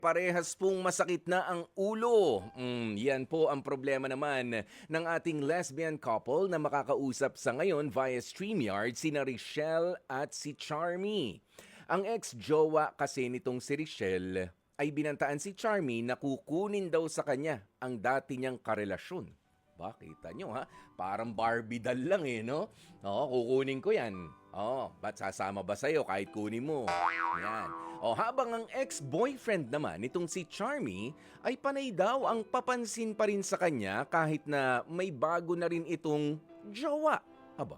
Parehas pong masakit na ang ulo. Yan po ang problema naman ng ating lesbian couple na makakausap sa ngayon via StreamYard, sina Richelle at si Charmy. Ang ex-jowa kasi nitong si Richelle ay binantaan si Charmy na kukunin daw sa kanya ang dati niyang karelasyon. Ba, kita nyo ha? Parang Barbie doll lang eh, no? Oo, kukunin ko yan. Oo, ba't sasama ba sa'yo kahit kunin mo? Yan. O habang ang ex-boyfriend naman nitong si Charmy ay panay daw ang papansin pa rin sa kanya kahit na may bago na rin itong jowa. Aba,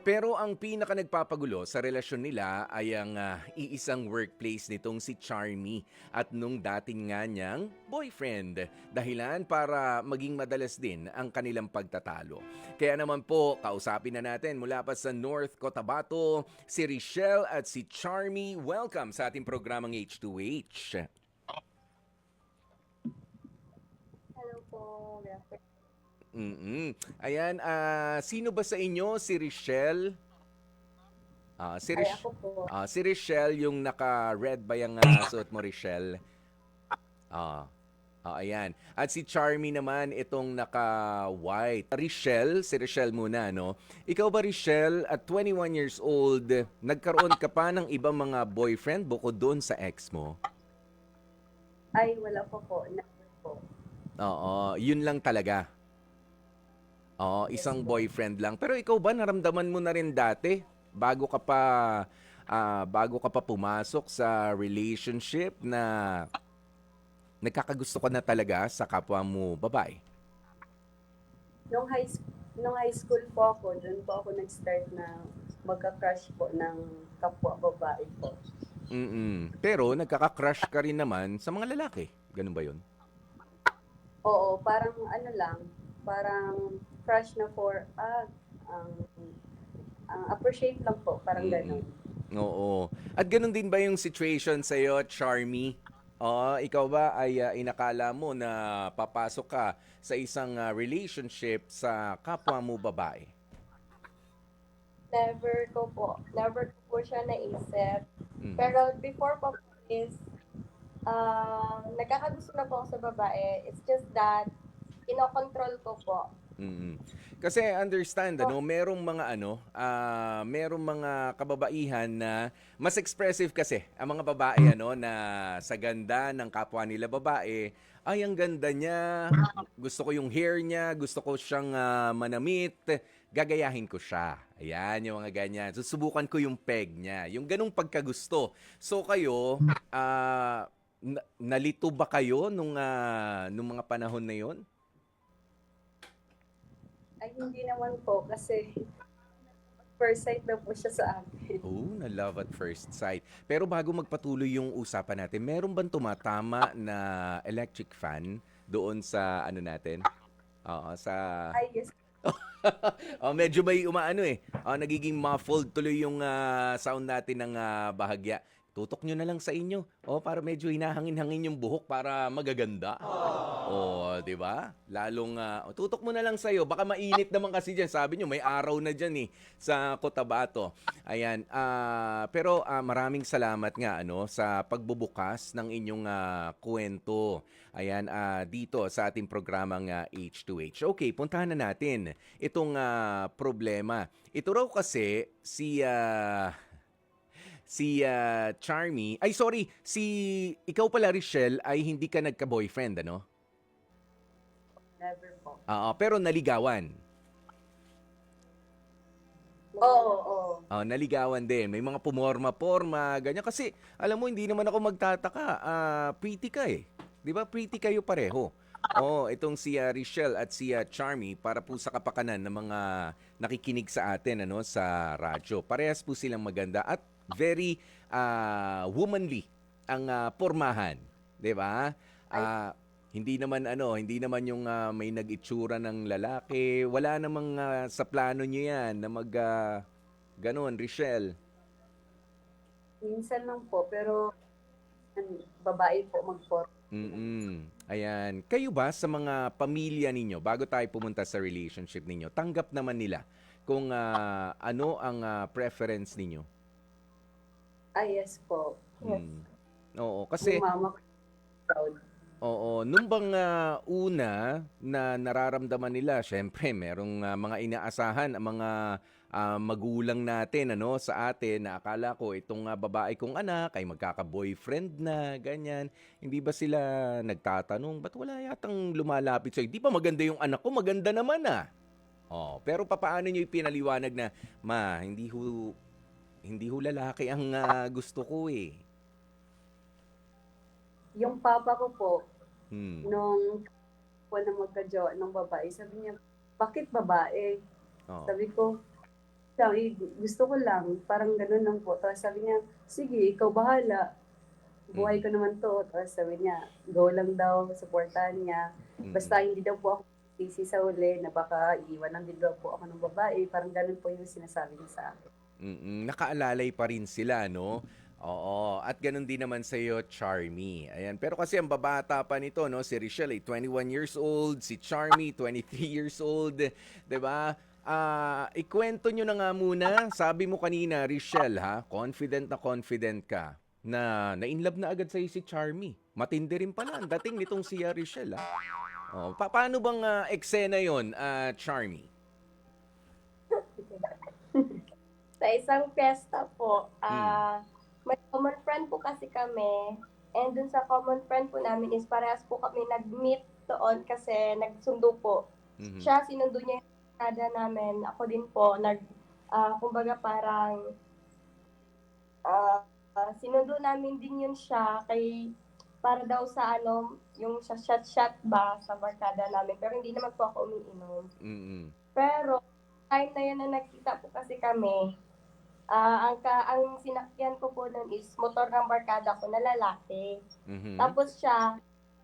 pero ang pinaka nagpapagulo sa relasyon nila ay ang iisang workplace nitong si Charmy at nung dating nga niyang boyfriend. Dahilan para maging madalas din ang kanilang pagtatalo. Kaya naman po, kausapin na natin mula pa sa North Cotabato, si Richelle at si Charmy. Welcome sa ating programang H2H. Hello po, good afternoon. Ayan, sino ba sa inyo? Si Richelle? Ah, si, Ay, Rich- ako po. si Richelle, yung naka-red ba yung suot mo, Richelle? Ah, ayan. At si Charmy naman, itong naka-white. Si Richelle muna, no? Ikaw ba, Richelle, at 21 years old, nagkaroon ka pa ng ibang mga boyfriend bukod doon sa ex mo? Ay, wala po po. Never po. Oo, yun lang talaga. Oo, Yes isang po. boyfriend lang. Pero ikaw ba, naramdaman mo na rin dati, bago ka pa pumasok sa relationship na nagkakagusto ka na talaga sa kapwa mo babae? Nung high school po ako, doon po ako nag-start na magka-crush po ng kapwa babae po. Pero nagkaka-crush ka rin naman sa mga lalaki. Ganun ba yun? Oo, parang ano lang, parang crush na ang, ang appreciate lang po, parang Mm. gano'n. Oo. At ganun din ba yung situation sa'yo, Charmy? Ikaw ba ay inakala mo na papasok ka sa isang relationship sa kapwa mo babae? Never ko po siya naisip. Mhm. Pero before po is, nagkakagusto na po ako sa babae. It's just that, kinokontrol ko po. Mm. Kasi understand So, merong mga kababaihan na mas expressive kasi ang mga babae na sa ganda ng kapwa nila babae, ay ang ganda niya, gusto ko yung hair niya, gusto ko siyang manamit, gagayahin ko siya. Ayan, yung mga ganyan. Susubukan ko yung peg niya, yung ganung pagkagusto. So kayo, nalito ba kayo nung mga panahon na yon? ay hindi naman po kasi first sight na po siya sa akin. Oh, na love at first sight. Pero bago magpatuloy yung usapan natin, meron bang tumatama na electric fan doon sa ano natin? Oo, sa Ay, yes. medyo may umaano eh. Nagiging muffled tuloy yung sound natin ng bahagya. Tutok nyo na lang sa inyo. Para medyo hinahangin-hangin yung buhok para magaganda. Di ba? Lalong tutok mo na lang sa'yo. Baka mainit naman kasi diyan. Sabi nyo may araw na diyan sa Cotabato. Ayan, pero maraming salamat nga sa pagbubukas ng inyong kwento. Ayan, dito sa ating programang H2H. Okay, puntahan na natin itong problema. Ito raw kasi si Charmy, ay sorry, ikaw pala Richelle ay hindi ka nagka-boyfriend, ano? Never po. Pero naligawan. Oo, oo. Naligawan din. May mga pumorma-porma, ganyan. Kasi, alam mo, hindi naman ako magtataka. Pretty ka eh. Di ba? Pretty kayo pareho. Itong si Richelle at si Charmy para po sa kapakanan ng mga nakikinig sa atin sa radyo. Parehas po silang maganda at very womanly ang pormahan. Di ba? Ay, Hindi naman yung may nag-itsura ng lalaki. Wala namang sa plano nyo yan na ganon, Richelle. minsan lang po, pero babae po mag-for. Ayan. Kayo ba sa mga pamilya ninyo, bago tayo pumunta sa relationship ninyo, tanggap naman nila kung ano ang preference ninyo? Ay, yes po. Yes. Mm. Oo, Yung kasi mama ko. proud. Oo, nung bang una na nararamdaman nila, syempre merong mga inaasahan ang mga magulang natin ano sa atin na akala ko itong babae kong anak ay magkaka-boyfriend na, ganyan. Hindi ba sila nagtatanong, ba't wala yatang lumalapit sa'yo? Di ba maganda yung anak ko? Maganda naman ah. Oh, pero papaano niyo ipinaliwanag na, ma, hindi ho lalaki ang gusto ko eh. Yung papa ko po, Hmm. nung po na magka-jowa ng babae, sabi niya, bakit babae? Oh. Sabi ko, sabi, gusto ko lang, parang ganun lang po. Tapos sabi niya, sige, ikaw bahala. Buhay ko naman to. Tapos sabi niya, go lang daw, supportahan niya. Mm-mm. Basta hindi daw po ako busy sa uli, na baka iiwanan din daw po ako ng babae. Parang ganun po yung sinasabi niya sa akin. Nakaalalay pa rin sila, no? Oo, at ganun din naman sa iyo, Charmy. Ayan, pero kasi ang babata pa nito, no? Si Richelle, 21 years old, si Charmy, 23 years old, 'di ba? Ikwento nyo na nga muna. Sabi mo kanina, Richelle, ha? Confident ka na in love na agad sa'yo si Charmy. Matindi rin pala ang dating nitong si Richelle, ha? Oh, paano bang eksena yon, Charmy? Sa isang fiesta po, Mm. may common friend po kasi kami. And dun sa common friend po namin is parehas po kami nag-meet doon kasi nagsundo po. Mhm. Siya, sinundo niya yung kada namin. Ako din po, kumbaga parang, sinundo namin din yun siya para daw sa yung sa shot-shot ba sa barkada namin. Pero hindi naman po ako umiinom. Mm. Pero, time na yun na nagkita po kasi kami, ang sinakyan ko po nun is motor ng barkada ko na lalaki. Mhm. Tapos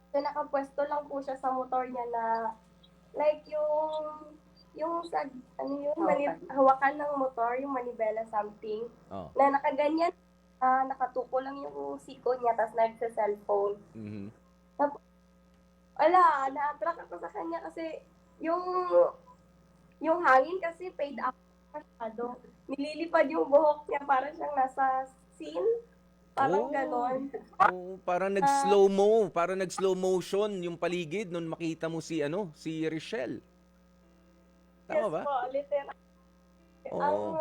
nakapwesto lang po siya sa motor niya na like yung sa hawakan ng motor, yung manibela something, Oh. na nakaganyan, nakatuko lang yung siko niya, tapos nagsa-cellphone. Mhm. Na-attract ako sa kanya kasi yung hangin kasi fade out masyado. Nililipad yung buhok niya para siyang nasa scene. Parang ganon. Oh, parang nag-slow motion yung paligid nung makita mo si Richelle. Tama Yes ba? po, literal. Oo.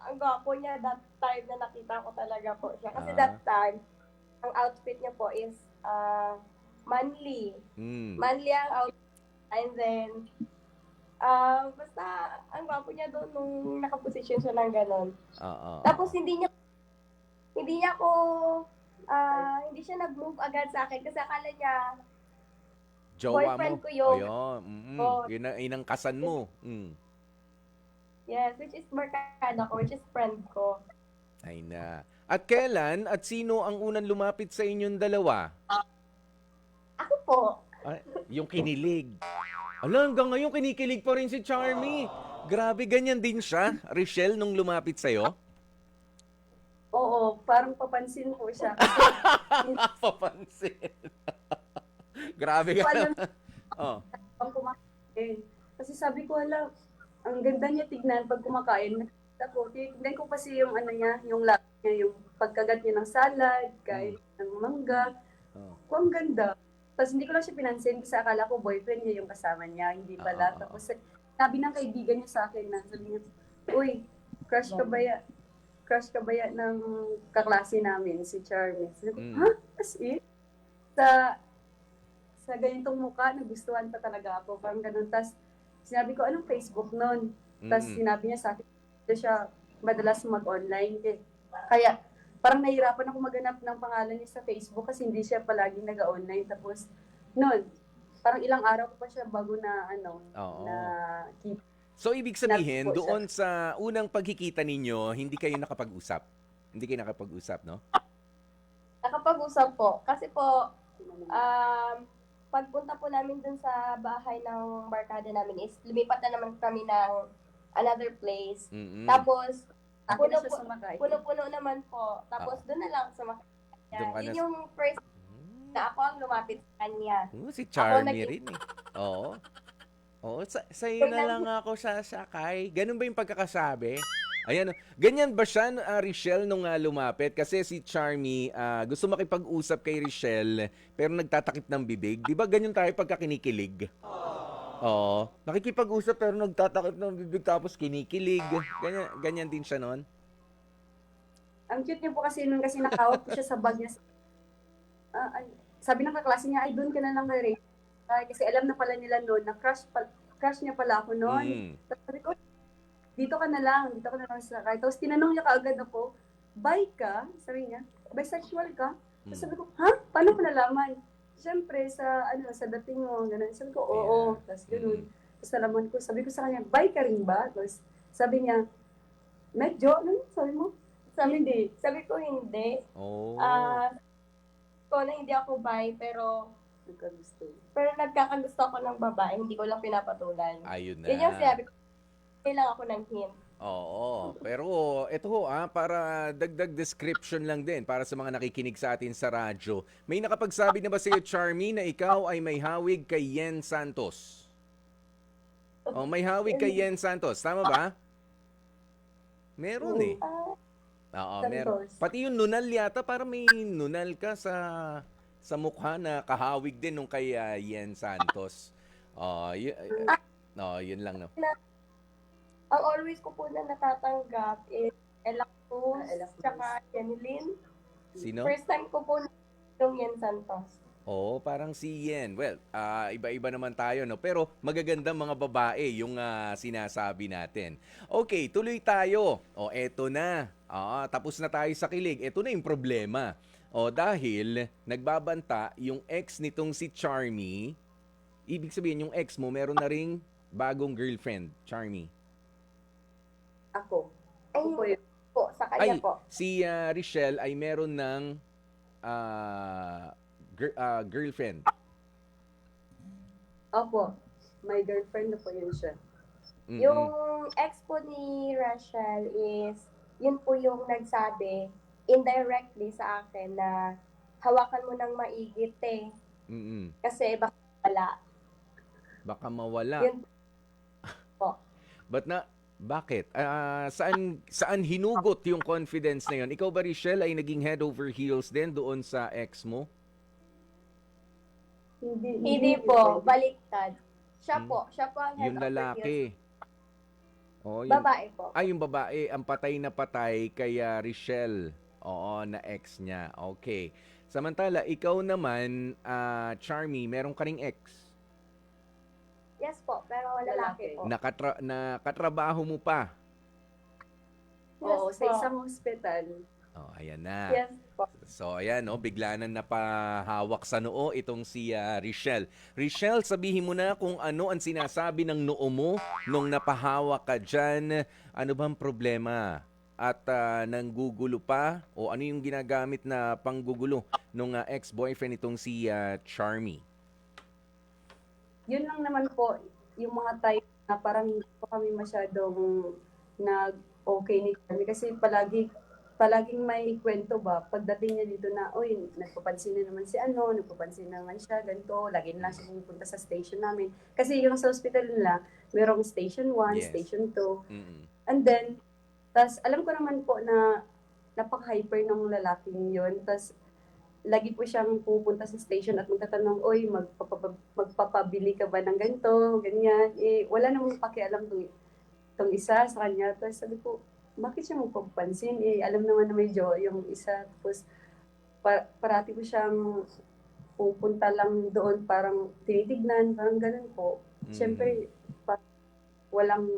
Ang gwapo niya that time na nakita ko talaga po siya. Kasi Ah. that time, ang outfit niya po is manly. Mm. Manly ang outfit. And then, basta ang gwapo niya doon nung nakaposisyon siya ng ganon. Oo. Tapos hindi siya nag-move agad sa akin kasi akala niya Jowa boyfriend mo. ko yun. Ayun. Oh. Yun ang inangkasan mo. Mm. Yes, which is barkada ko, which is friend ko. Ay na. At kailan at sino ang unang lumapit sa inyong dalawa? Ako po. Yung kinilig. Ala, hanggang ngayon kinikilig pa rin si Charmy. Grabe, ganyan din siya, Richelle, nung lumapit sa'yo? Oo, parang papansin po siya. Papansin. Grabe ka. Alam Oh. pang kumakain. Kasi sabi ko, hala, ang ganda niya tignan pag kumakain. Nakita ko, tignan ko kasi yung yung lap niya, yung pagkagat niya ng salad, kain ng mangga. Oh. Ang ganda. Tapos hindi ko lang siya pinansin kasi akala ko boyfriend niya yung kasama niya, hindi pala. Tapos sabi ng kaibigan niya sa akin na, sabi niya, uy, crush ka ba yan ng kaklase namin, si Charmy. Sabi ko, ha? As in? Sa ganitong mukha, nagustuhan pa talaga ako. Parang ganun. Tapos sinabi ko, anong Facebook nun? Tapos sinabi niya sa akin, hindi siya madalas mag-online. Kaya parang nahirapan ako maghanap ng pangalan niya sa Facebook kasi hindi siya palaging nag-online. Tapos noon, parang ilang araw ko pa siya bago na Oo. na keep. So, ibig sabihin, Nag-po siya. doon sa unang pagkikita ninyo, hindi kayo nakapag-usap? Hindi kayo nakapag-usap, no? Nakapag-usap po. Kasi po, pagpunta po namin dun sa bahay ng barkada namin is lumipat na naman kami ng another place. Mm-mm. Tapos, Ako na siya sumakay. puno-puno naman po. Tapos, doon na lang sumakay. Doon ka Yun na- yung first na ako ang lumapit sa kanya. Si Charmy naging- rin eh. Oo. Oo, sa'yo na lang ako sasakay. Ganun ba yung pagkakasabi? Ayan, ganyan ba siya, Richelle, nung lumapit? Kasi si Charmy, gusto makipag-usap kay Richelle, pero nagtatakip ng bibig. Di ba ganyan tayo pagka kinikilig? Oo. Nakikipag-usap pero nagtatakip ng bibig tapos kinikilig. Ganyan, ganyan din siya noon. Ang cute niya po kasi nun kasi nakawat po siya sa bag niya. Sabi ng kaklase niya, ay doon ka na lang kay Ray. Kasi alam na pala nila noon na crush niya pala ako noon. Mm. Tapos sabi ko, dito ka na lang sa sakay. Tapos tinanong niya kaagad ako, bi ka? Sabi niya, bisexual ka? Tapos sabi ko, ha? Paano ko nalaman? Siyempre, sa dating mo, gano'n. Sabi ko, oo. Tapos gano'n. Tapos nalaman ko, sabi ko sa kanya, bi ka rin ba? Tapos sabi niya, medyo, ano sabi mo? Sabi ko hindi. Oh. Ko na hindi ako bi, pero Nagkagusto. nagkakagusto ako ng babae, hindi ko lang pinapatulan. Ayun na. Yun yung sinabi ko, kailangan ako ng hint. Oo. Pero ito ho, para dagdag description lang din para sa mga nakikinig sa atin sa radyo. May nakapagsabi na ba sa iyo, Charmy, na ikaw ay may hawig kay Yen Santos? Oh, may hawig kay Yen Santos. Tama ba? Meron eh. Oo, meron. Santos. Pati yung nunal yata, para may nunal ka sa mukha na kahawig din nung kay Yen Santos. Yun lang, no? Ang always ko po na natatanggap is Ella Cruz, Ella Cruz. tsaka Jenilyn. Sino? First time ko po yung Yen Santos. Oo, parang si Yen. Well, iba-iba naman tayo, no? Pero magagandang mga babae yung sinasabi natin. Okay, tuloy tayo. O, eto na. Tapos na tayo sa kilig. Eto na yung problema. O, dahil nagbabanta yung ex nitong si Charmy. Ibig sabihin, yung ex mo, meron na ring bagong girlfriend, Charmy. Ako. Ay, Ako po yun. po, sa kanya Ay, po. si Richelle ay meron ng girlfriend. Opo. My girlfriend na po yun siya. Mm-mm. Yung ex po ni Rachel is, yun po yung nagsabi indirectly sa akin na hawakan mo ng maigit Mm-mm. kasi baka wala. Baka mawala. Yun po. Bakit? Saan hinugot yung confidence na yun? Ikaw ba, Richelle, ay naging head over heels din doon sa ex mo? Hindi po, baliktad. Siya po ang head Yung of the lalaki. Oh, heels. Babae po. yung babae, ang patay na patay kay Richelle. Oo, na ex niya. Okay. Samantala, ikaw naman, Charmy, meron ka ring ex. Yes po, pero lalaki po. Nakatrabaho mo pa. Oo, Yes sa po. isang hospital. Oh, ayan na. Yes po. So, ayan, no, bigla na napahawak sa noo itong si Richelle. Richelle, sabihin mo na kung ano ang sinasabi ng noo mo nung napahawak ka dyan. Ano bang problema? At nanggugulo pa? O ano yung ginagamit na panggugulo nung ex-boyfriend itong si Charmy? Yun lang naman po, yung mga type na parang hindi po kami masyadong nag-okay ni kami. Kasi palaging may kwento ba, pagdating niya dito na, uy, nagpapansin na naman si nagpapansin na naman siya, ganito, lagi na lang siya pumunta sa station namin. Kasi yung sa hospital nila, merong station 1, Yes. station 2, Mm-mm. and then, tas alam ko naman po na napaka-hyper ng lalaking yun, tas lagi po siyang pupunta sa station at magtatanong, oy, magpapabili ka ba ng ganito, ganyan. Wala namang pakialam tong isa sa kanya. Tapos sabi ko, bakit siya magpapansin? Alam naman na may jowa yung isa. Tapos parati ko siyang pupunta lang doon, parang tinitignan, parang ganun po. Siyempre, walang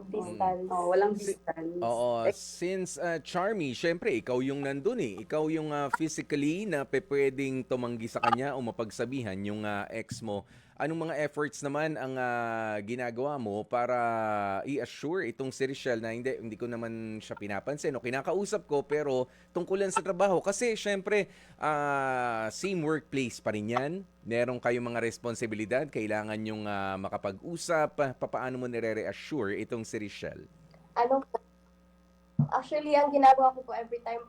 distance. walang distance. Oo, since Charmy, syempre ikaw yung nandun eh. Ikaw yung physically na pwedeng tumanggi sa kanya o mapagsabihan yung ex mo. Anong mga efforts naman ang ginagawa mo para i-assure itong si Richelle na hindi ko naman siya pinapansin o kinakausap ko pero tungkulan sa trabaho? Kasi syempre, same workplace pa rin yan. Meron kayong mga responsibilidad, kailangan yung makapag-usap. Paano mo nire-reassure itong si Richelle? Actually, ang ginagawa ko po every time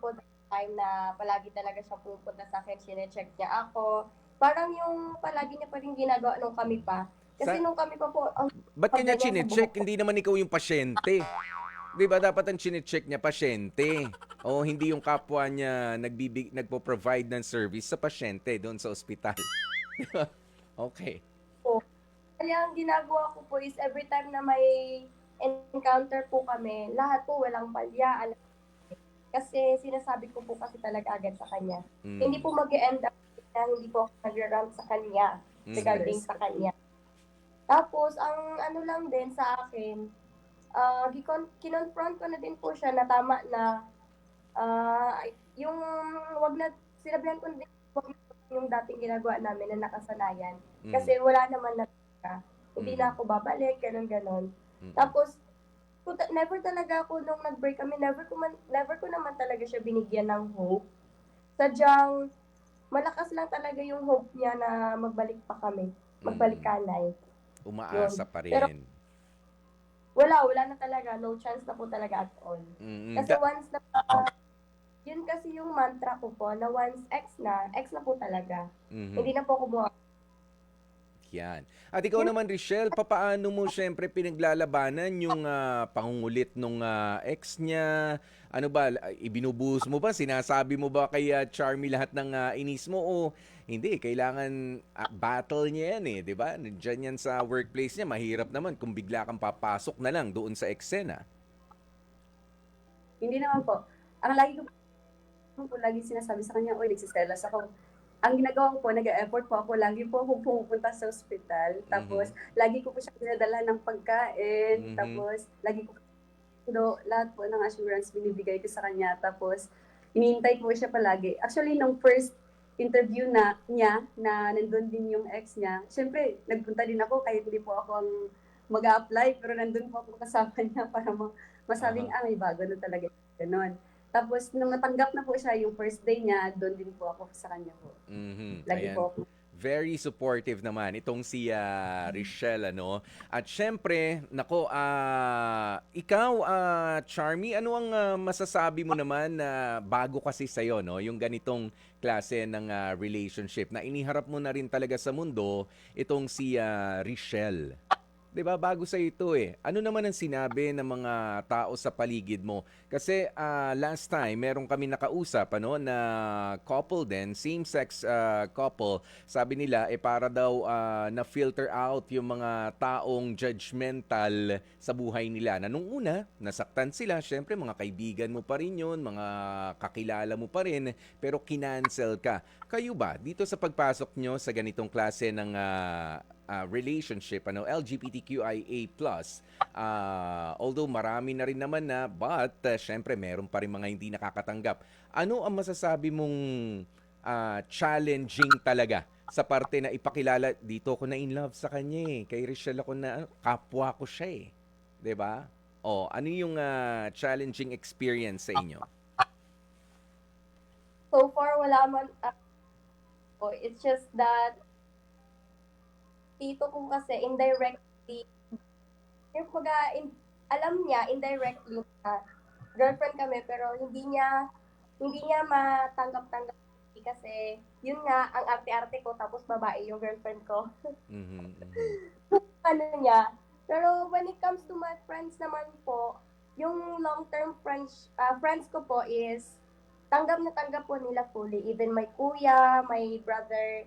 na palagi talaga siya pupunta sa akin, sinecheck niya ako. Parang yung palagi niya pa rin ginagawa nung kami pa. Kasi nung kami pa po, ang Ba't kanya ganyan sa chinecheck? buhok ko. Hindi naman ikaw yung pasyente. Di ba dapat ang chinecheck niya pasyente? O hindi yung kapwa niya nagpo-provide ng service sa pasyente doon sa ospital. Di ba? Okay. Kaya ang ginagawa ko po is every time na may encounter po kami, lahat po walang palya. Kasi sinasabi ko po kasi talaga agad sa kanya. Hindi po mag-end up na hindi po ako nag-rant sa kanya regarding sa kanya. Tapos, ang ano lang din sa akin, kinonfront ko na din po siya na tama na yung wag na, sinabihan ko na din wag na yung dating ginagawa namin na nakasanayan. Kasi wala naman na hindi na ako babalik, ganon. Tapos, never talaga ako nung nag-break kami, never ko naman talaga siya binigyan ng hope. Sadyang malakas lang talaga yung hope niya na magbalik pa kami, magbalik kanay. Umaasa pa Pero rin. wala na talaga, no chance na po talaga at all. Kasi once na, yun kasi yung mantra ko po, na once ex na po talaga. Hindi na po ako Yan. At ikaw naman, Richelle, papaano mo syempre pinaglalabanan yung pangungulit nung ex niya? Ano ba, ibinubuhos mo ba? Sinasabi mo ba kay Charmy lahat ng inis mo? O hindi, kailangan battle niya yan di ba? Diyan yan sa workplace niya, mahirap naman kung bigla kang papasok na lang doon sa eksena. Hindi naman po. Ang lagi ko lagi sinasabi sa kanya, oy, nagsiselos ako. Ang ginagawa ko po, nag-effort po ako, lagi po ako pumupunta sa ospital. Tapos, lagi ko po siya pinadala ng pagkain. Tapos, lagi ko lahat po ng assurance binibigay ko sa kanya. Tapos, iniintay ko siya palagi. Actually, nung first interview niya, na nandun din yung ex niya, syempre, nagpunta din ako kahit hindi po ako ang mag-a-apply, pero nandun po ako kasama niya para masabing, may bago na talaga. Ganon. Tapos, nung natanggap na po siya, yung first day niya, doon din po ako sa kanya po. Lagi Ayan. po ako. Very supportive naman itong si Richelle, ano? At syempre, nako, ikaw, Charmy, ano ang masasabi mo naman na bago kasi sa'yo, no? Yung ganitong klase ng relationship na iniharap mo na rin talaga sa mundo itong si Richelle. 'Di ba bago sa ito Ano naman ang sinabi ng mga tao sa paligid mo? Kasi last time meron kami nakausap na couple din, same-sex couple. Sabi nila para daw na-filter out yung mga taong judgmental sa buhay nila. Na nung una, nasaktan sila, syempre mga kaibigan mo pa rin 'yun, mga kakilala mo pa rin, pero kinancel ka. Kayo ba dito sa pagpasok nyo sa ganitong klase ng relationship, LGBTQIA+, although marami na rin naman but syempre meron pa rin mga hindi nakakatanggap. Ano ang masasabi mong challenging talaga sa parte na ipakilala, dito ako na in love sa kanya kay Richelle ako na, kapwa ko siya 'di ba? Ano yung challenging experience sa inyo? So far, wala man. It's just that tito ko kasi indirectly, yung alam niya indirectly na girlfriend kami, pero hindi niya matanggap-tanggap kasi yun nga, ang arte-arte ko, tapos babae yung girlfriend ko. Ano niya. Pero when it comes to my friends naman po, yung long-term friends ko po is tanggap na tanggap po nila fully. Even my kuya, my brother,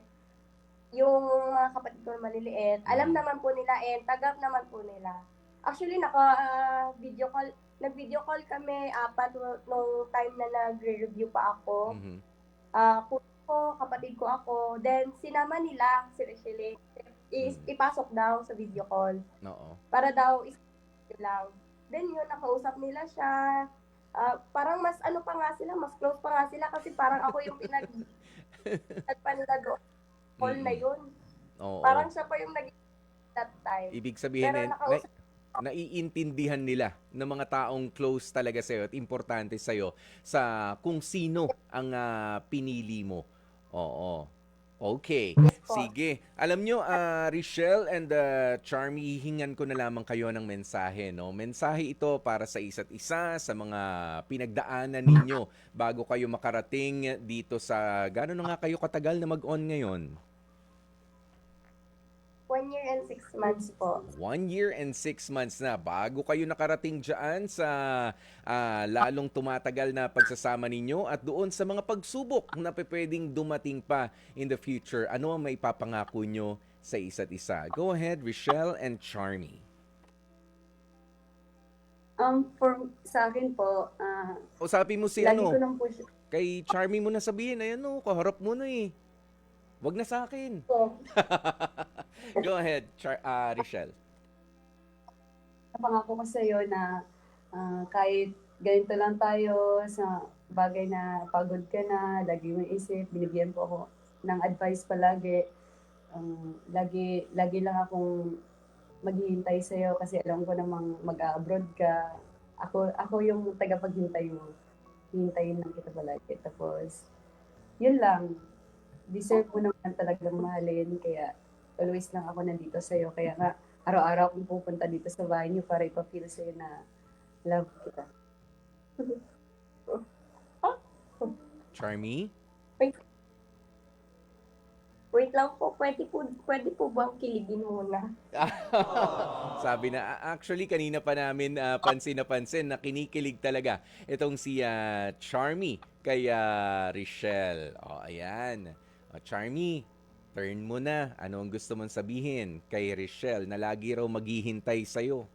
yung mga kapatid ko maliliit, alam naman po nila tanggap naman po nila. Actually, nag-video call kami apat nung time na nagre-review pa ako. Kuya ko, kapatid ko ako. Then, sinama nila si Richelle ipasok daw sa video call. Para daw lang. Then yun, nakausap nila siya. Parang mas mas close pa nga sila kasi parang ako yung nila doon. Call na yun. Parang siya pa yung that time. Ibig sabihin, naiintindihan nila ng mga taong close talaga sa'yo at importante sa'yo sa kung sino ang pinili mo. Okay. Sige. Alam nyo, Richelle and Charmy, hihingan ko na lamang kayo ng mensahe. Mensahe ito para sa isa't isa, sa mga pinagdaanan ninyo bago kayo makarating dito sa, gano'n na nga kayo katagal na mag-on ngayon? 1 year and 6 months po. 1 year and 6 months na bago kayo nakarating dyan sa lalong tumatagal na pagsasama ninyo at doon sa mga pagsubok na pwedeng dumating pa in the future. Ano ang may papangako nyo sa isa't isa? Go ahead, Richelle and Charmy. Sa akin po, Usapin mo si lagi ano, ko lang po siya kay Charmy mo na sabihin, ayan o, kaharap mo na eh. Wag na sa akin. po. Go ahead, Richelle. Napangako ko sa iyo na kahit ganito lang tayo sa bagay na pagod ka na, lagi mo isip, binibigyan po ako ng advice palagi. Lagi lang akong maghihintay sa iyo kasi alam ko namang mag-abroad ka. Ako yung tagapaghintay mo. Hintayin lang kita palagi. Tapos, yun lang. Deserve mo naman talagang mahalin. Kaya, always lang ako nandito sa iyo. Kaya nga, araw-araw akong pupunta dito sa bahay niyo para ipapil sa iyo na love kita. Charmy? Wait lang po, pwede po bang kiligin muna? Sabi na, actually kanina pa namin pansin na pansin na kinikilig talaga itong si Charmy kay Richelle. O, ayan. O, Charmy, turn mo na. Ano ang gusto mong sabihin kay Richelle na lagi raw maghihintay sa'yo?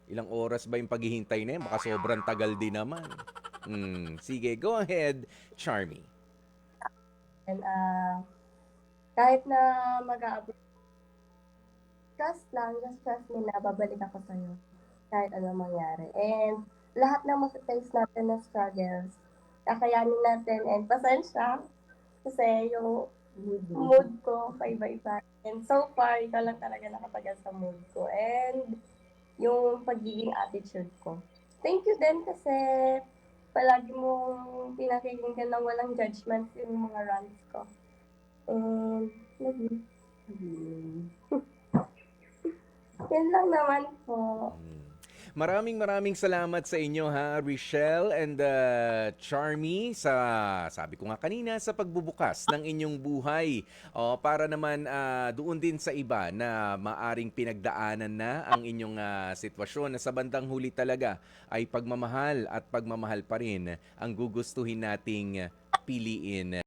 Ilang oras ba yung paghihintay na yan? Baka sobrang tagal din naman. Sige, go ahead, Charmy. And kahit na mag-abroad, just trust me na babalik ako sa'yo. Kahit ano mangyari. And lahat ng face natin na struggles, kakayanin natin. And pasensya, kasi yung mood ko, paiba-iba. And so far, ikaw lang talaga nakapagal sa mood ko. And yung pagiging attitude ko. Thank you din kasi palagi mong pinakikinggan ng walang judgment yung mga rants ko. And love you. Yan lang naman po. Maraming salamat sa inyo ha, Richelle and Charmy sa sabi ko nga kanina sa pagbubukas ng inyong buhay. Para naman doon din sa iba na maaring pinagdaanan na ang inyong sitwasyon na sa bandang huli talaga ay pagmamahal at pagmamahal pa rin ang gugustuhin nating piliin.